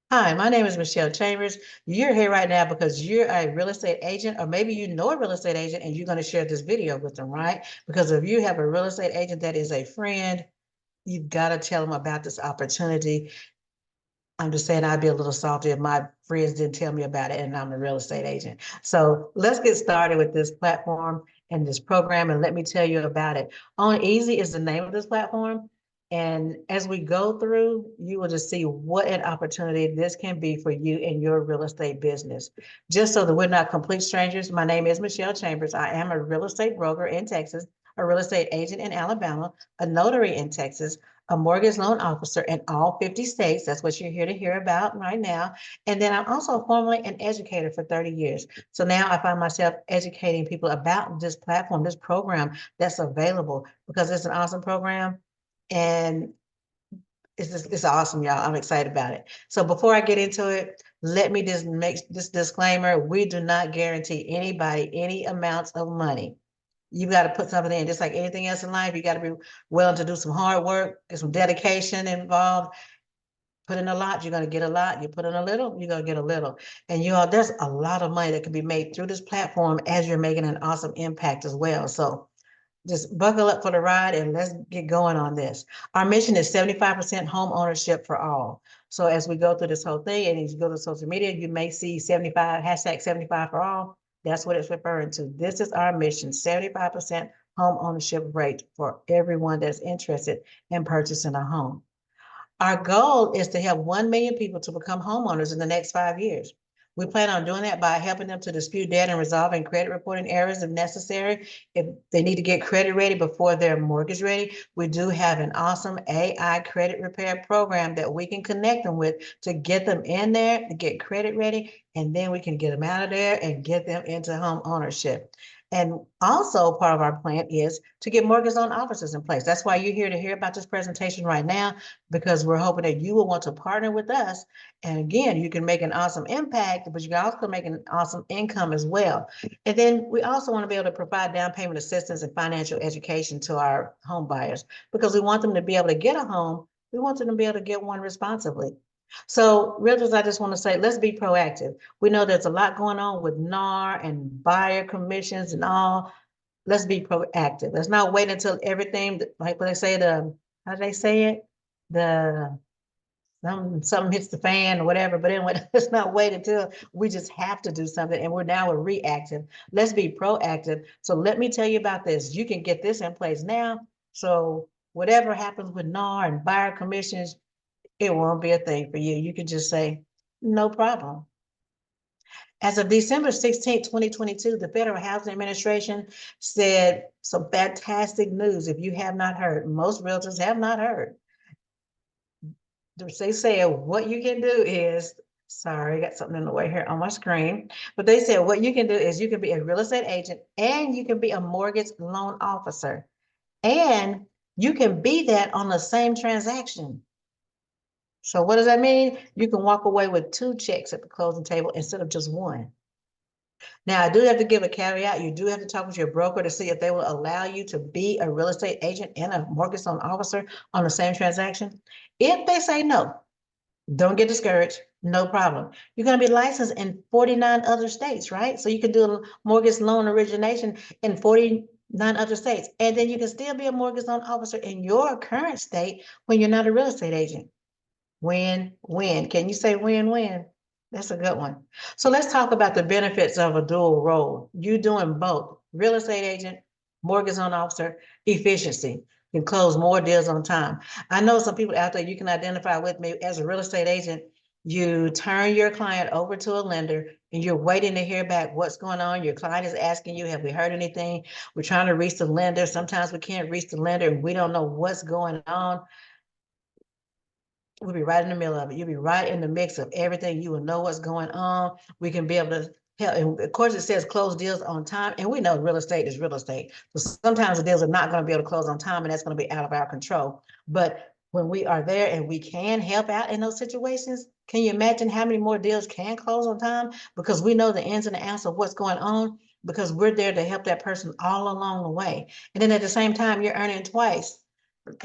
Hi, my name is Michelle Chambers. You're here right now because you're a real estate agent, or maybe you know a real estate agent and you're going to share this video with them, right? Because if you have a real estate agent that is a friend, you've got to tell them about this opportunity. I'm just saying I'd be a little salty if my friends didn't tell me about it and I'm a real estate agent. So let's get started with this platform and this program, and let me tell you about it. On Easy is the name of this platform. And as we go through, you will just see what an opportunity this can be for you in your real estate business. Just so that we're not complete strangers, my name is Michelle Chambers. I am a real estate broker in Texas, a real estate agent in Alabama, a notary in Texas, a mortgage loan officer in all 50 states. That's what you're here to hear about right now. And then I'm also formerly an educator for 30 years. So now I find myself educating people about this platform, this program that's available, because it's an awesome program. And it's awesome, y'all. I'm excited about it. So before I get into it, let me just make this disclaimer. We do not guarantee anybody any amounts of money. You got to put something in, just like anything else in life. You got to be willing to do some hard work, get some dedication involved. Put in a lot, you're going to get a lot. You put in a little, you're going to get a little. And you all, there's a lot of money that can be made through this platform as you're making an awesome impact as well. So just buckle up for the ride and let's get going on this. Our mission is 75% home ownership for all. So as we go through this whole thing, and as you go to social media, you may see 75, hashtag 75 for all. That's what it's referring to. This is our mission, 75% home ownership rate for everyone that's interested in purchasing a home. Our goal is to help 1 million people to become homeowners in the next 5 years. We plan on doing that by helping them to dispute debt and resolving credit reporting errors if necessary. If they need to get credit ready before they're mortgage ready, we do have an awesome AI credit repair program that we can connect them with to get them in there, to get credit ready, and then we can get them out of there and get them into home ownership. And also part of our plan is to get mortgage loan officers in place. That's why you're here to hear about this presentation right now, because we're hoping that you will want to partner with us. And again, you can make an awesome impact, but you can also make an awesome income as well. And then we also want to be able to provide down payment assistance and financial education to our home buyers, because we want them to be able to get a home. We want them to be able to get one responsibly. So realtors, I just want to say, let's be proactive. We know there's a lot going on with NAR and buyer commissions and all. Let's be proactive. Let's not wait until everything, like what they say, how do they say it? The something hits the fan or whatever, but anyway, let's not wait until we just have to do something and we're reactive. Let's be proactive. So let me tell you about this. You can get this in place now. So whatever happens with NAR and buyer commissions, it won't be a thing for you. You can just say, no problem. As of December 16th, 2022, the Federal Housing Administration said some fantastic news. If you have not heard, most realtors have not heard. They said what you can do is, sorry, I got something in the way here on my screen, but they said what you can do is you can be a real estate agent and you can be a mortgage loan officer. And you can be that on the same transaction. So what does that mean? You can walk away with 2 checks at the closing table instead of just one. Now, I do have to give a caveat. You do have to talk with your broker to see if they will allow you to be a real estate agent and a mortgage loan officer on the same transaction. If they say no, don't get discouraged. No problem. You're going to be licensed in 49 other states, right? So you can do a mortgage loan origination in 49 other states. And then you can still be a mortgage loan officer in your current state when you're not a real estate agent. Win-win. Can you say win-win? That's a good one. So let's talk about the benefits of a dual role. You doing both, real estate agent, mortgage loan officer, efficiency. You can close more deals on time. I know some people out there, you can identify with me as a real estate agent. You turn your client over to a lender and you're waiting to hear back what's going on. Your client is asking you, have we heard anything? We're trying to reach the lender. Sometimes we can't reach the lender and we don't know what's going on. We'll be right in the middle of it. You'll be right in the mix of everything. You will know what's going on. We can be able to help. And of course, it says close deals on time. And we know real estate is real estate. So sometimes the deals are not going to be able to close on time, and that's going to be out of our control. But when we are there and we can help out in those situations, can you imagine how many more deals can close on time? Because we know the ins and the outs of what's going on, because we're there to help that person all along the way. And then at the same time, you're earning twice.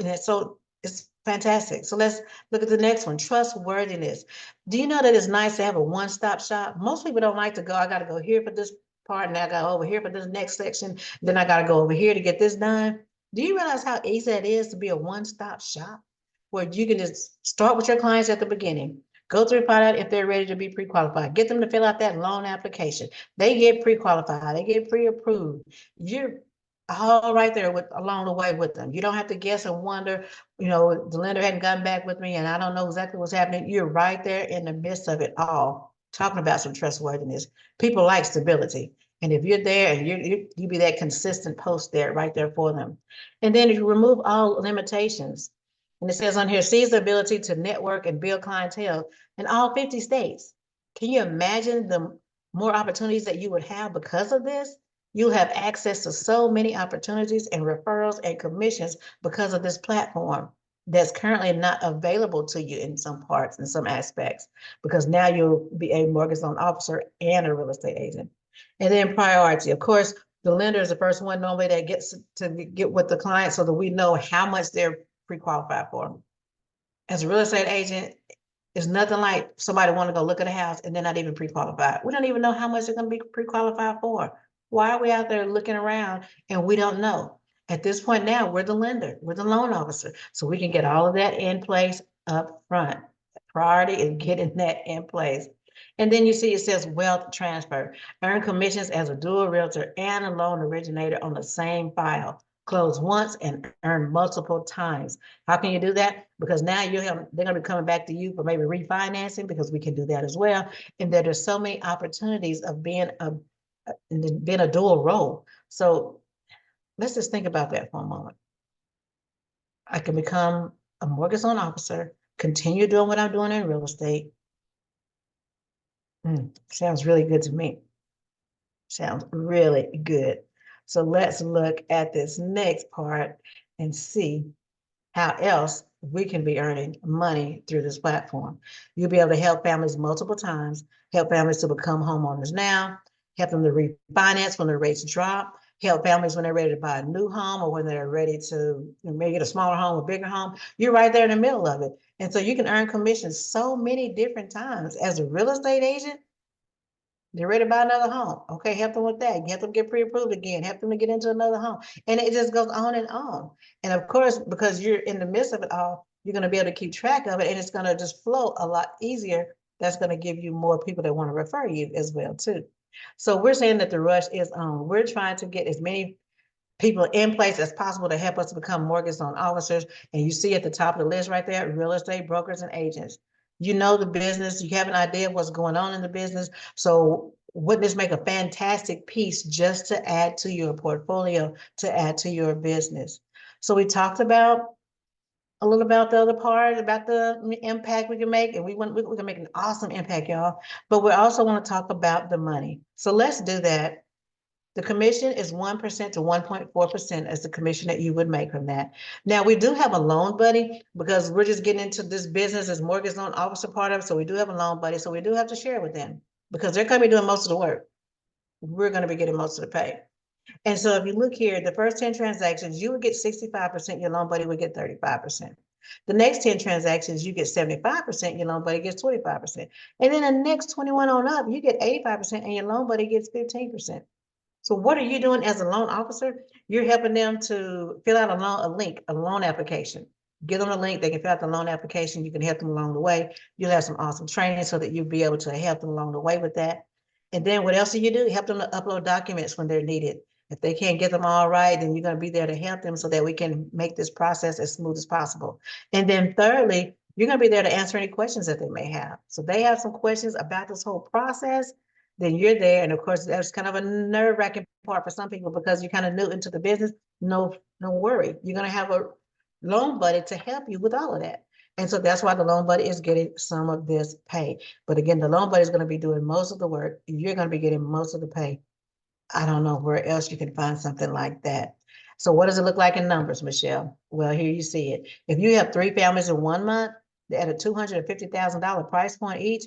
And so it's Fantastic. So let's look at the next one, trustworthiness. Do you know that it's nice to have a one-stop shop? Most people don't like to go, I got to go here for this part, and I got to go over here for this next section, then I got to go over here to get this done. Do you realize how easy that is to be a one-stop shop where you can just start with your clients at the beginning, go through, find out if they're ready to be pre-qualified, get them to fill out that loan application. They get pre-qualified, they get pre-approved. You're all right there with along the way with them. You don't have to guess and wonder, the lender hadn't gotten back with me and I don't know exactly what's happening. You're right there in the midst of it all, talking about some trustworthiness. People like stability. And if you're there and you be that consistent post there, right there for them. And then if you remove all limitations, and it says on here, seize the ability to network and build clientele in all 50 states. Can you imagine the more opportunities that you would have because of this? You'll have access to so many opportunities and referrals and commissions because of this platform that's currently not available to you in some parts, in some aspects, because now you'll be a mortgage loan officer and a real estate agent. And then priority, of course, the lender is the first one normally that gets to get with the client so that we know how much they're pre-qualified for. As a real estate agent, it's nothing like somebody want to go look at a house and they're not even pre-qualified. We don't even know how much they're going to be pre-qualified for. Why are we out there looking around and we don't know? At this point now, we're the lender, we're the loan officer. So we can get all of that in place up front. The priority is getting that in place. And then you see it says wealth transfer. Earn commissions as a dual realtor and a loan originator on the same file. Close once and earn multiple times. How can you do that? Because now they're going to be coming back to you for maybe refinancing, because we can do that as well. And there's so many opportunities of being a dual role. So let's just think about that for a moment. I can become a mortgage loan officer, continue doing what I'm doing in real estate. Sounds really good to me. Sounds really good. So let's look at this next part and see how else we can be earning money through this platform. You'll be able to help families multiple times, help families to become homeowners now, help them to refinance when their rates drop, help families when they're ready to buy a new home or when they're ready to maybe get a smaller home, a bigger home. You're right there in the middle of it. And so you can earn commissions so many different times. As a real estate agent, they're ready to buy another home. Okay, help them with that. Help them get pre-approved again. Help them to get into another home. And it just goes on and on. And of course, because you're in the midst of it all, you're going to be able to keep track of it, and it's going to just flow a lot easier. That's going to give you more people that want to refer you as well, too. So we're saying that the rush is on. We're trying to get as many people in place as possible to help us to become mortgage loan officers. And you see at the top of the list right there, real estate brokers and agents. You know the business, you have an idea of what's going on in the business. So wouldn't this make a fantastic piece just to add to your portfolio, to add to your business? So we talked about a little about the other part, about the impact we can make, and we can make an awesome impact, y'all. But we also want to talk about the money. So let's do that. The commission is 1% to 1.4% as the commission that you would make from that. Now, we do have a loan buddy because we're just getting into this business as mortgage loan officer part of it. So we do have a loan buddy. So we do have to share with them because they're going to be doing most of the work. We're going to be getting most of the pay. And so if you look here, the first 10 transactions, you would get 65%, your loan buddy would get 35%. The next 10 transactions, you get 75%, your loan buddy gets 25%. And then the next 21 on up, you get 85% and your loan buddy gets 15%. So what are you doing as a loan officer? You're helping them to fill out a loan application. Give them a link, they can fill out the loan application. You can help them along the way. You'll have some awesome training so that you'll be able to help them along the way with that. And then what else do you do? Help them to upload documents when they're needed. If they can't get them all right, then you're going to be there to help them so that we can make this process as smooth as possible. And then thirdly, you're going to be there to answer any questions that they may have. So they have some questions about this whole process, then you're there. And of course, that's kind of a nerve-wracking part for some people because you're kind of new into the business. No worry. You're going to have a loan buddy to help you with all of that. And so that's why the loan buddy is getting some of this pay. But again, the loan buddy is going to be doing most of the work. You're going to be getting most of the pay. I don't know where else you can find something like that. So what does it look like in numbers, Michelle? Well, here you see it. If you have 3 families in 1 month at a $250,000 price point each,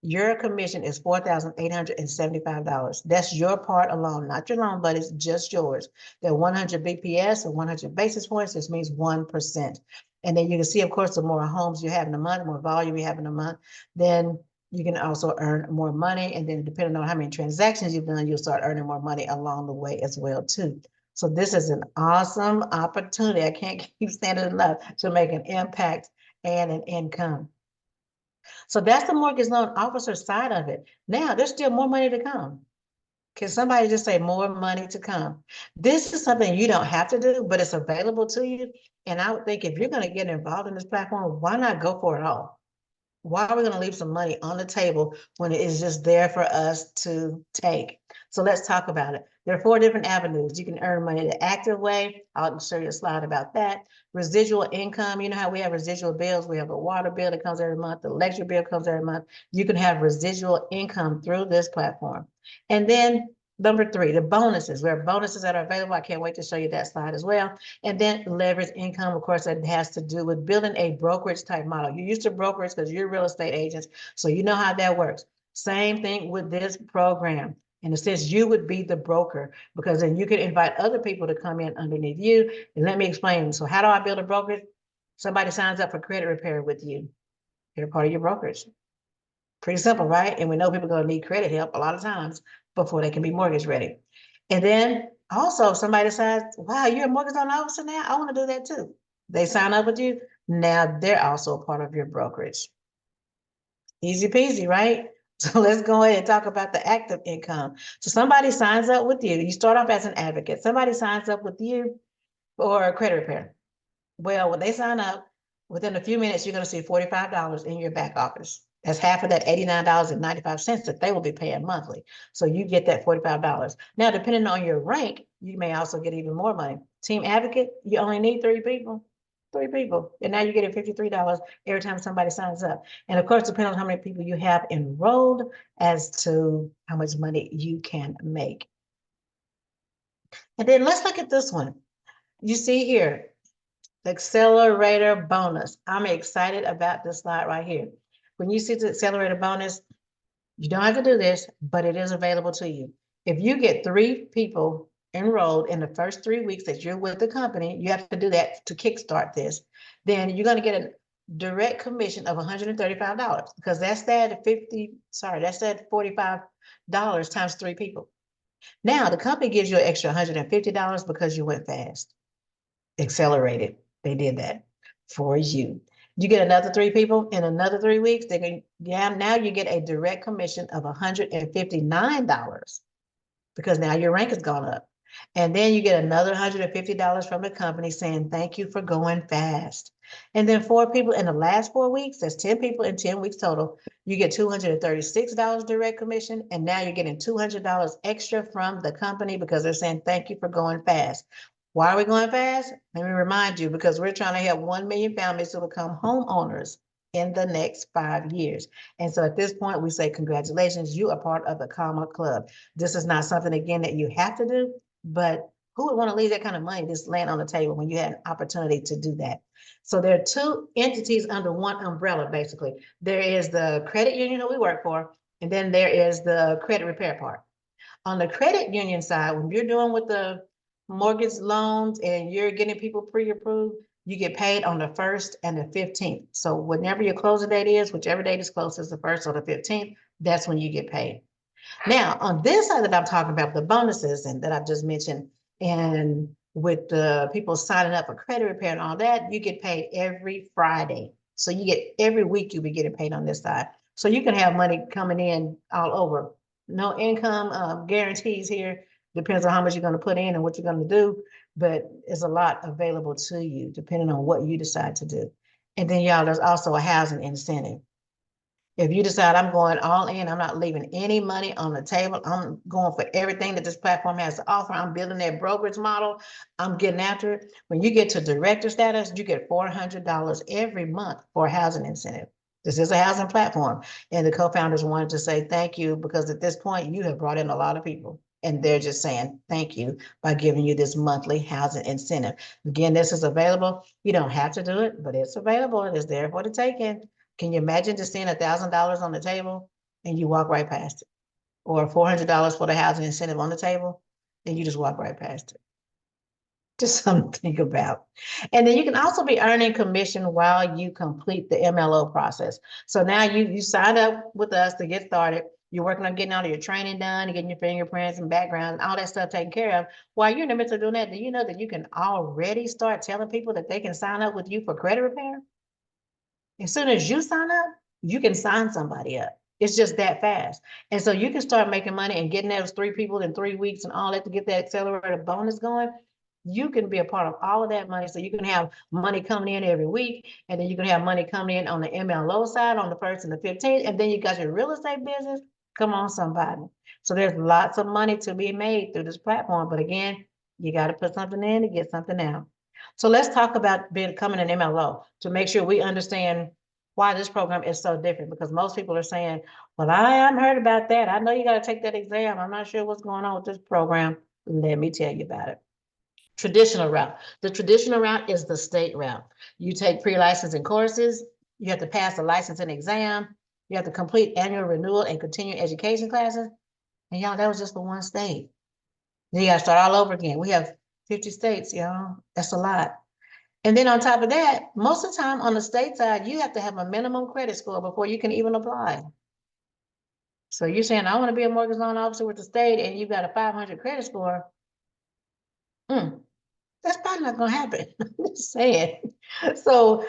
your commission is $4,875. That's your part alone, not your loan buddies, just yours. They're 100 BPS or 100 basis points. This means 1%. And then you can see, of course, the more homes you have in a month, more volume you have in a month, then you can also earn more money. And then depending on how many transactions you've done, you'll start earning more money along the way as well, too. So this is an awesome opportunity. I can't keep saying it enough to make an impact and an income. So that's the mortgage loan officer side of it. Now there's still more money to come. Can somebody just say more money to come? This is something you don't have to do, but it's available to you. And I would think if you're going to get involved in this platform, why not go for it all? Why are we going to leave some money on the table when it is just there for us to take? So let's talk about it. There are 4 different avenues. You can earn money the active way. I'll show you a slide about that. Residual income. You know how we have residual bills. We have a water bill that comes every month. The electric bill comes every month. You can have residual income through this platform. And then number 3, the bonuses. There are bonuses that are available. I can't wait to show you that slide as well. And then leverage income, of course, that has to do with building a brokerage type model. You're used to brokerage because you're real estate agents, so you know how that works. Same thing with this program. In a sense, you would be the broker because then you can invite other people to come in underneath you. And let me explain. So how do I build a brokerage? Somebody signs up for credit repair with you. They're part of your brokerage. Pretty simple, right? And we know people are going to need credit help a lot of times before they can be mortgage ready. And then also if somebody decides, wow, you're a mortgage loan officer now, I want to do that too. They sign up with you. Now they're also a part of your brokerage. Easy peasy, right? So let's go ahead and talk about the active income. So somebody signs up with you. You start off as an advocate. Somebody signs up with you for credit repair. Well, when they sign up, within a few minutes, you're going to see $45 in your back office. That's half of that $89.95 that they will be paying monthly. So you get that $45. Now, depending on your rank, you may also get even more money. Team advocate, you only need 3 people. 3 people. And now you're getting $53 every time somebody signs up. And of course, depending on how many people you have enrolled as to how much money you can make. And then let's look at this one. You see here, the accelerator bonus. I'm excited about this slide right here. When you see the accelerator bonus, you don't have to do this, but it is available to you. If you get 3 people enrolled in the first 3 weeks that you're with the company, you have to do that to kickstart this, then you're going to get a direct commission of $135 because that's that $45 times 3 people. Now the company gives you an extra $150 because you went fast. Accelerated. They did that for you. You get another 3 people in another 3 weeks. Now you get a direct commission of $159 because now your rank has gone up. And then you get another $150 from the company saying, thank you for going fast. And then 4 people in the last 4 weeks, that's 10 people in 10 weeks total, you get $236 direct commission. And now you're getting $200 extra from the company because they're saying, thank you for going fast. Why are we going fast? Let me remind you, because we're trying to help 1 million families to become homeowners in the next 5 years. And so at this point, we say, congratulations, you are part of the Comma Club. This is not something, again, that you have to do, but who would want to leave that kind of money just laying on the table when you had an opportunity to do that? So there are 2 entities under one umbrella, basically. There is the credit union that we work for, and then there is the credit repair part. On the credit union side, when you're doing with the mortgage loans and you're getting people pre-approved, you get paid on the 1st and the 15th. So whenever your closing date is, whichever date is closest, the 1st or the 15th, that's when you get paid. Now, on this side that I'm talking about, the bonuses and that I've just mentioned, and with the people signing up for credit repair and all that, you get paid every Friday. So you get every week you'll be getting paid on this side. So you can have money coming in all over. No income guarantees here. Depends on how much you're going to put in and what you're going to do, but it's a lot available to you depending on what you decide to do. And then y'all, there's also a housing incentive. If you decide I'm going all in, I'm not leaving any money on the table. I'm going for everything that this platform has to offer. I'm building that brokerage model. I'm getting after it. When you get to director status, you get $400 every month for a housing incentive. This is a housing platform. And the co-founders wanted to say thank you because at this point you have brought in a lot of people. And they're just saying thank you by giving you this monthly housing incentive. Again, this is available. You don't have to do it, but it's available. It is there for the taking. Can you imagine just seeing $1,000 on the table and you walk right past it? Or $400 for the housing incentive on the table and you just walk right past it? Just something to think about. And then you can also be earning commission while you complete the MLO process. So now you signed up with us to get started. You're working on getting all of your training done, and getting your fingerprints and background and all that stuff taken care of. While you're in the midst of doing that, do you know that you can already start telling people that they can sign up with you for credit repair? As soon as you sign up, you can sign somebody up. It's just that fast. And so you can start making money and getting those 3 people in 3 weeks and all that to get that accelerated bonus going. You can be a part of all of that money. So you can have money coming in every week, and then you can have money coming in on the MLO side on the 1st and the 15th. And then you got your real estate business. Come on, somebody. So there's lots of money to be made through this platform. But again, you got to put something in to get something out. So let's talk about becoming an MLO to make sure we understand why this program is so different, because most people are saying, well, I haven't heard about that. I know you got to take that exam. I'm not sure what's going on with this program. Let me tell you about it. Traditional route. The traditional route is the state route. You take pre-licensing courses. You have to pass a licensing exam. You have to complete annual renewal and continuing education classes. And y'all, that was just for one state. Then you got to start all over again. We have 50 states, y'all. That's a lot. And then on top of that, most of the time on the state side, you have to have a minimum credit score before you can even apply. So you're saying, I want to be a mortgage loan officer with the state, and you've got a 500 credit score. That's probably not going to happen. I'm just saying. So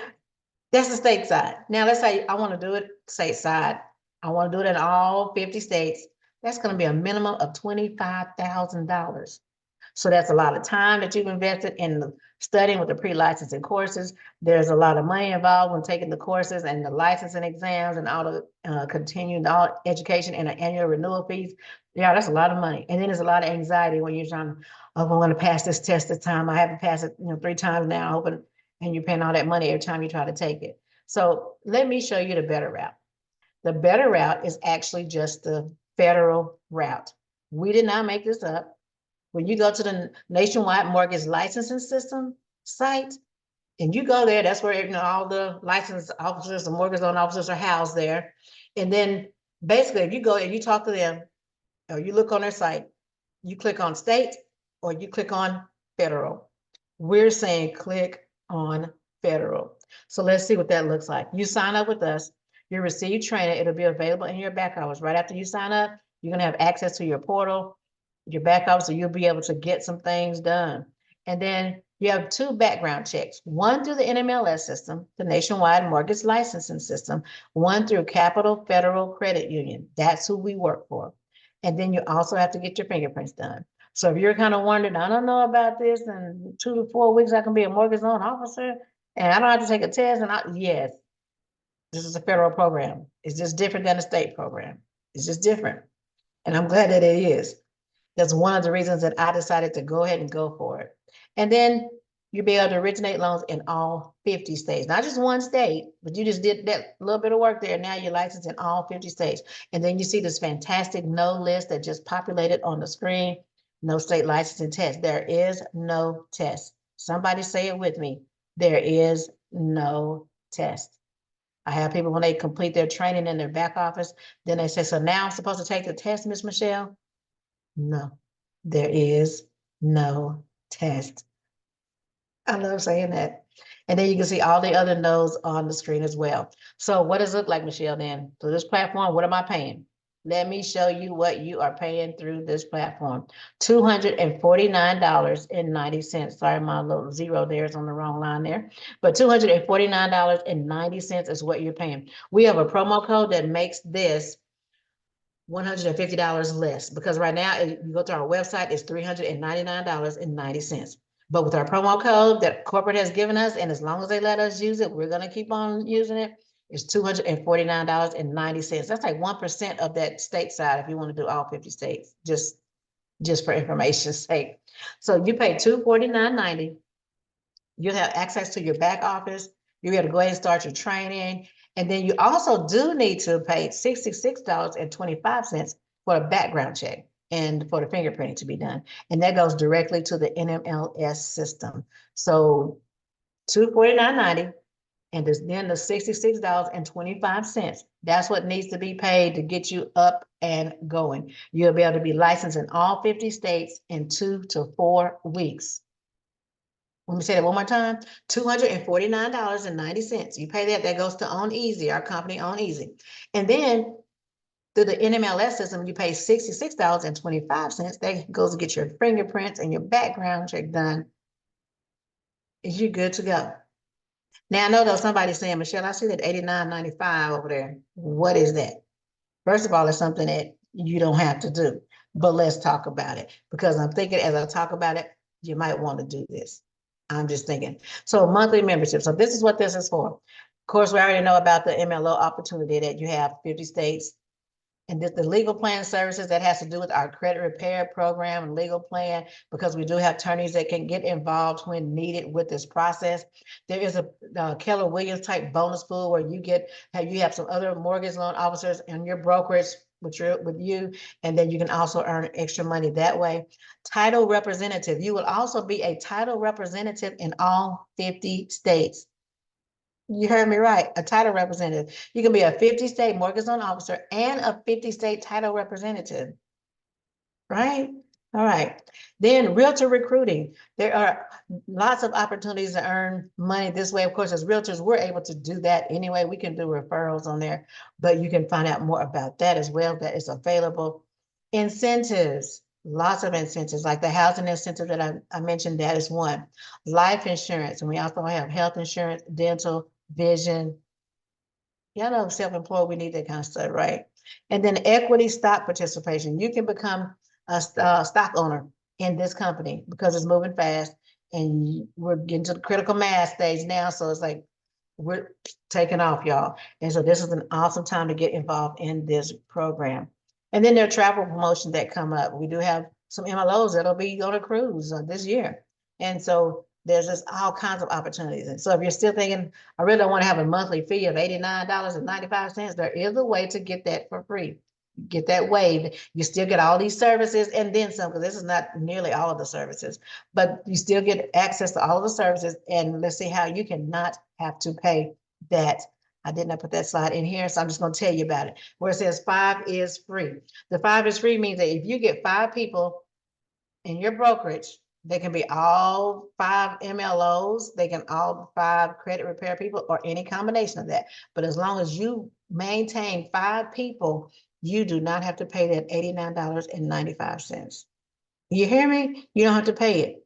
that's the state side. Now let's say I want to do it stateside. I want to do it in all 50 states. That's going to be a minimum of $25,000. So that's a lot of time that you've invested in studying with the pre-licensing courses. There's a lot of money involved when taking the courses and the licensing exams and all the continuing all education and the annual renewal fees. Yeah, that's a lot of money. And then there's a lot of anxiety when you're trying to, oh, I'm going to pass this test this time. I haven't passed it, 3 times now, hoping, and you're paying all that money every time you try to take it. So let me show you the better route. The better route is actually just the federal route. We did not make this up. When you go to the Nationwide Mortgage Licensing System site, and you go there, that's where all the licensed officers, the mortgage loan officers are housed there. And then basically, if you go and you talk to them, or you look on their site, you click on state or you click on federal. We're saying click on federal. So let's see what that looks like. You sign up with us, you receive training. It'll be available in your back office. Right after you sign up, you're going to have access to your portal, your back office, so you'll be able to get some things done. And then you have 2 background checks, one through the NMLS system, the Nationwide Mortgage Licensing System, one through Capital Federal Credit Union. That's who we work for. And then you also have to get your fingerprints done. So if you're kind of wondering, I don't know about this, in 2 to 4 weeks, I can be a mortgage loan officer and I don't have to take a test. Yes, this is a federal program. It's just different than a state program. It's just different. And I'm glad that it is. That's one of the reasons that I decided to go ahead and go for it. And then you'll be able to originate loans in all 50 states, not just one state, but you just did that little bit of work there. Now you're licensed in all 50 states. And then you see this fantastic no list that just populated on the screen. No state licensing test. There is no test. Somebody say it with me. There is no test. I have people when they complete their training in their back office, then they say, so now I'm supposed to take the test, Miss Michelle? No, there is no test. I love saying that. And then you can see all the other nodes on the screen as well. So what does it look like, Michelle, then? So this platform, what am I paying? Let me show you what you are paying through this platform. $249.90. Sorry, my little zero there is on the wrong line there. But $249.90 is what you're paying. We have a promo code that makes this $150 less, because right now, if you go to our website, it's $399.90. But with our promo code that corporate has given us, and as long as they let us use it, we're going to keep on using it. It's $249.90. That's like 1% of that state side if you want to do all 50 states, just for information's sake. So you pay $249.90. You'll have access to your back office. You'll be able to go ahead and start your training. And then you also do need to pay $66.25 for a background check and for the fingerprinting to be done. And that goes directly to the NMLS system. So $249.90, and then the $66.25. That's what needs to be paid to get you up and going. You'll be able to be licensed in all 50 states in 2 to 4 weeks. Let me say that one more time, $249.90. You pay that, that goes to Own Easy, our company Own Easy. And then through the NMLS system, you pay $66.25. That goes to get your fingerprints and your background check done. Is you good to go? Now I know though somebody's saying, Michelle, I see that $89.95 over there. What is that? First of all, it's something that you don't have to do, but let's talk about it because I'm thinking as I talk about it, you might want to do this. I'm just thinking. So monthly membership. So this is what this is for. Of course, we already know about the MLO opportunity that you have 50 states. And the legal plan services that has to do with our credit repair program and legal plan, because we do have attorneys that can get involved when needed with this process. There is a Keller Williams type bonus pool where you have some other mortgage loan officers and your brokerage with you, and then you can also earn extra money that way. Title representative, you will also be a title representative in all 50 states. You heard me right, a title representative. You can be a 50-state mortgage loan officer and a 50-state title representative, right? All right. Then realtor recruiting. There are lots of opportunities to earn money this way. Of course, as realtors, we're able to do that anyway. We can do referrals on there, but you can find out more about that as well, that is available. Incentives, lots of incentives, like the housing incentive that I mentioned, that is one. Life insurance, and we also have health insurance, dental, vision. Y'all know self-employed, we need that kind of stuff, right? And then equity stock participation. You can become a stock owner in this company because it's moving fast and we're getting to the critical mass stage now. So it's like, we're taking off, y'all. And so this is an awesome time to get involved in this program. And then there are travel promotions that come up. We do have some MLOs that'll be on a cruise this year. And so there's just all kinds of opportunities. And so if you're still thinking, I really don't want to have a monthly fee of $89.95, there is a way to get that for free. Get that waived. You still get all these services and then some, because this is not nearly all of the services, but you still get access to all of the services. And let's see how you cannot have to pay that. I did not put that slide in here, so I'm just going to tell you about it. Where it says 5 is free. The 5 is free means that if you get 5 people in your brokerage, they can be all 5 MLOs, they can all 5 credit repair people, or any combination of that. But as long as you maintain 5 people, you do not have to pay that $89.95. You hear me? You don't have to pay it.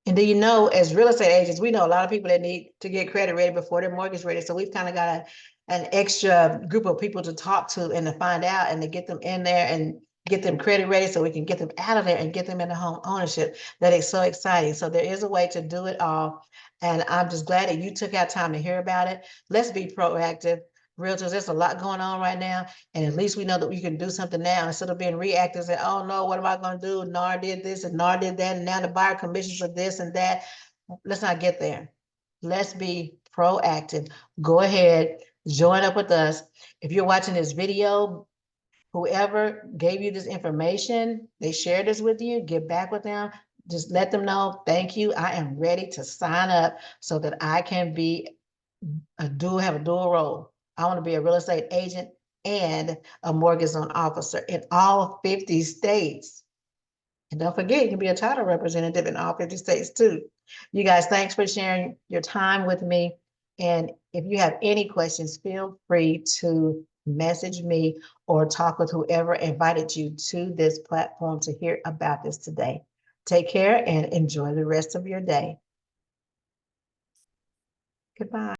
And do you know, as real estate agents, we know a lot of people that need to get credit ready before their mortgage ready. So we've kind of got an extra group of people to talk to and to find out and to get them in there and get them credit ready so we can get them out of there and get them into home ownership. That is so exciting. So there is a way to do it all. And I'm just glad that you took out time to hear about it. Let's be proactive. Realtors, there's a lot going on right now. And at least we know that we can do something now instead of being reactive and, oh no, what am I going to do? NAR did this and NAR did that. And now the buyer commissions are this and that. Let's not get there. Let's be proactive. Go ahead, join up with us. If you're watching this video, whoever gave you this information, they shared this with you, get back with them. Just let them know, thank you. I am ready to sign up so that I can be have a dual role. I want to be a real estate agent and a mortgage loan officer in all 50 states. And don't forget, you can be a title representative in all 50 states too. You guys, thanks for sharing your time with me. And if you have any questions, feel free to message me or talk with whoever invited you to this platform to hear about this today. Take care and enjoy the rest of your day. Goodbye.